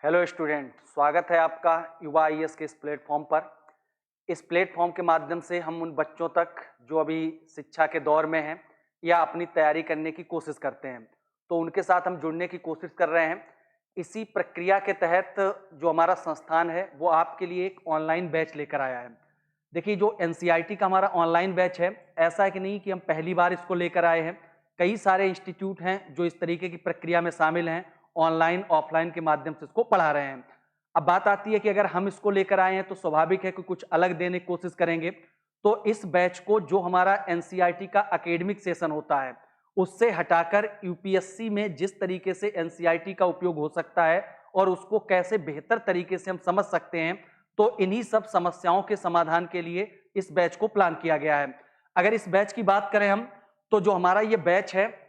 Hello student, स्वागत है आपका युवा आईएएस के इस प्लेटफॉर्म पर। इस प्लेटफॉर्म के माध्यम से हम उन बच्चों तक जो अभी शिक्षा के दौर में हैं या अपनी तैयारी करने की कोशिश करते हैं, तो उनके साथ हम जुड़ने की कोशिश कर रहे हैं। इसी प्रक्रिया के तहत जो हमारा संस्थान है वो आपके लिए एक ऑनलाइन बैच लेकर आया है। देखिए, जो एनसीईआरटी का हमारा ऑनलाइन बैच है, ऐसा है कि नहीं कि हम पहली बार इसको लेकर आए हैं। कई सारे इंस्टीट्यूट हैं जो इस तरीके की प्रक्रिया में शामिल हैं, ऑनलाइन ऑफलाइन के माध्यम से इसको पढ़ा रहे हैं। अब बात आती है कि अगर हम इसको लेकर आए हैं तो स्वाभाविक है कि कुछ अलग देने की कोशिश करेंगे। तो इस बैच को जो हमारा एनसीईआरटी का एकेडमिक सेशन होता है उससे हटाकर यूपीएससी में जिस तरीके से एनसीईआरटी का उपयोग हो सकता है और उसको कैसे बेहतर तरीके से हम समझ सकते हैं, तो इन्हीं सब समस्याओं के समाधान के लिए इस बैच को प्लान किया गया है। अगर इस बैच की बात करें हम, तो जो हमारा ये बैच है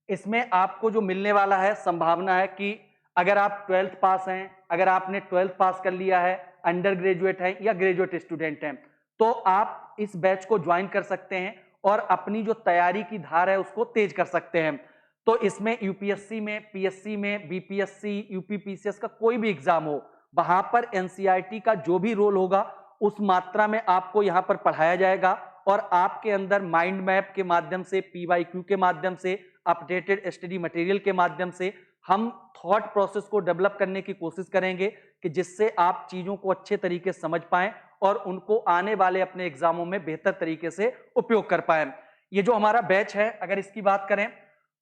इसमें आपको जो मिलने वाला है, संभावना है कि अगर आप 12th पास हैं, अगर आपने 12th पास कर लिया है, अंडर ग्रेजुएट हैं या ग्रेजुएट स्टूडेंट हैं, तो आप इस बैच को ज्वाइन कर सकते हैं और अपनी जो तैयारी की धार है उसको तेज कर सकते हैं। तो इसमें यूपीएससी में, पीएससी में, बीपीएससी, यूपीपीसीएस का कोई भी एग्जाम हो, वहां पर एनसीईआरटी का जो भी रोल होगा उस मात्रा में आपको यहां पर पढ़ाया जाएगा और आपके अंदर माइंड मैप के माध्यम से, पीवाईक्यू के माध्यम से, अपडेटेड स्टडी मटेरियल के माध्यम से हम थॉट प्रोसेस को डेवलप करने की कोशिश करेंगे कि जिससे आप चीजों को अच्छे तरीके से समझ पाएं और उनको आने वाले अपने एग्जामों में बेहतर तरीके से उपयोग कर पाएं। ये जो हमारा बैच है, अगर इसकी बात करें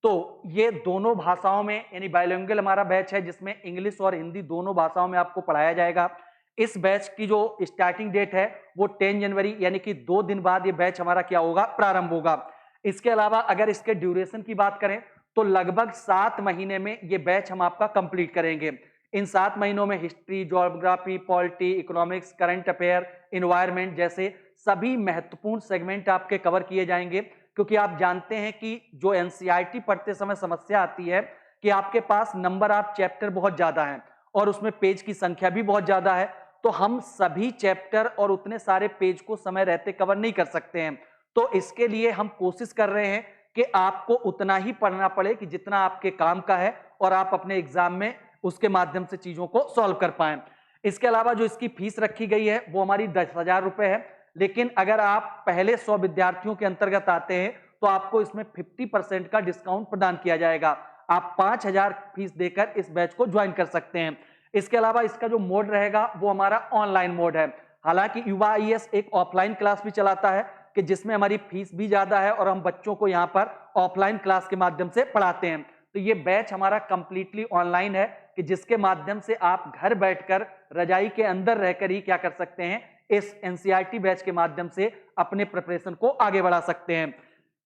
तो ये दोनों भाषाओं में, यानी बाइलिंगुअल हमारा बैच है जिसमें इंग्लिश और हिंदी दोनों भाषाओं में आपको पढ़ाया जाएगा। इस बैच की जो स्टार्टिंग डेट है वो 10 जनवरी, यानी कि 2 दिन बाद ये बैच हमारा क्या होगा, प्रारंभ होगा। इसके अलावा अगर इसके ड्यूरेशन की बात करें तो लगभग 7 महीने में ये बैच हम आपका कंप्लीट करेंगे। इन 7 महीनों में history, geography, polity, economics, current affair, environment जैसे सभी महत्वपूर्ण सेगमेंट आपके कवर किए जाएंगे। क्योंकि आप जानते हैं कि जो एनसीईआरटी पढ़ते समय समस्या आती है कि आपके पास नंबर ऑफ चैप्टर बहुत ज्यादा है और उसमें पेज की संख्या भी बहुत ज्यादा है, तो हम सभी चैप्टर और उतने सारे पेज को समय रहते कवर नहीं कर सकते हैं। तो इसके लिए हम कोशिश कर रहे हैं कि आपको उतना ही पढ़ना पड़े कि जितना आपके काम का है और आप अपने एग्जाम में उसके माध्यम से चीजों को सॉल्व कर पाएं। इसके अलावा जो इसकी फीस रखी गई है वो हमारी 10,000 रुपए है, लेकिन अगर आप पहले 100 विद्यार्थियों के अंतर्गत आते हैं तो आपको इसमें 50% का डिस्काउंट प्रदान किया जाएगा। आप 5,000 फीस देकर इस बैच को ज्वाइन कर सकते हैं। इसके अलावा इसका जो मोड रहेगा वो हमारा ऑनलाइन मोड है। हालांकि युवा आईएएस एक ऑफलाइन क्लास भी चलाता है कि जिसमें हमारी फीस भी ज्यादा है और हम बच्चों को यहाँ पर ऑफलाइन क्लास के माध्यम से पढ़ाते हैं। तो ये बैच हमारा कंप्लीटली ऑनलाइन है कि जिसके माध्यम से आप घर बैठकर रजाई के अंदर रहकर ही क्या कर सकते हैं, इस एनसीईआरटी बैच के माध्यम से अपने प्रिपरेशन को आगे बढ़ा सकते हैं।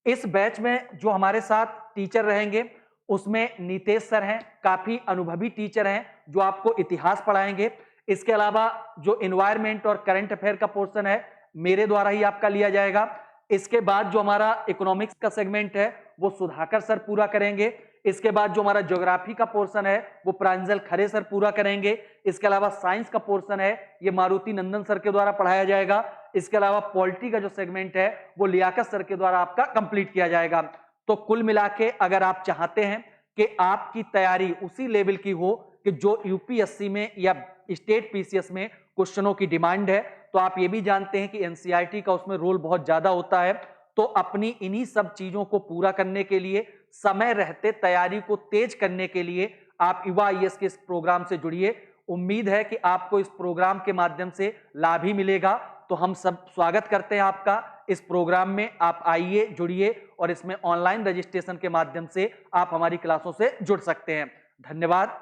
इस बैच में जो हमारे साथ टीचर रहेंगे उसमें नीतेश सर हैं, काफी अनुभवी टीचर हैं जो आपको इतिहास पढ़ाएंगे। इसके अलावा जो एनवायरमेंट और करंट अफेयर का पोर्शन है मेरे द्वारा ही आपका लिया जाएगा। इसके बाद जो हमारा इकोनॉमिक्स का सेगमेंट है वो सुधाकर सर पूरा करेंगे। इसके बाद जो हमारा ज्योग्राफी का पोर्शन है वो प्रांजल खरे सर पूरा करेंगे। इसके अलावा साइंस का पोर्शन है ये मारुति नंदन सर के द्वारा पढ़ाया जाएगा। इसके अलावा पॉलिटी का जो सेगमेंट है वो लियाकत सर के द्वारा आपका कंप्लीट किया जाएगा। तो कुल मिला के अगर आप चाहते हैं कि आपकी तैयारी उसी लेवल की हो कि जो यूपीएससी में या स्टेट पीसीएस में क्वेश्चनों की डिमांड है, तो आप ये भी जानते हैं कि एनसीईआरटी का उसमें रोल बहुत ज्यादा होता है। तो अपनी इन्हीं सब चीजों को पूरा करने के लिए, समय रहते तैयारी को तेज करने के लिए आप युवा आईएएस के इस प्रोग्राम से जुड़िए। उम्मीद है कि आपको इस प्रोग्राम के माध्यम से लाभ ही मिलेगा। तो हम सब स्वागत करते हैं आपका इस प्रोग्राम में। आप आइए, जुड़िए और इसमें ऑनलाइन रजिस्ट्रेशन के माध्यम से आप हमारी क्लासों से जुड़ सकते हैं। धन्यवाद।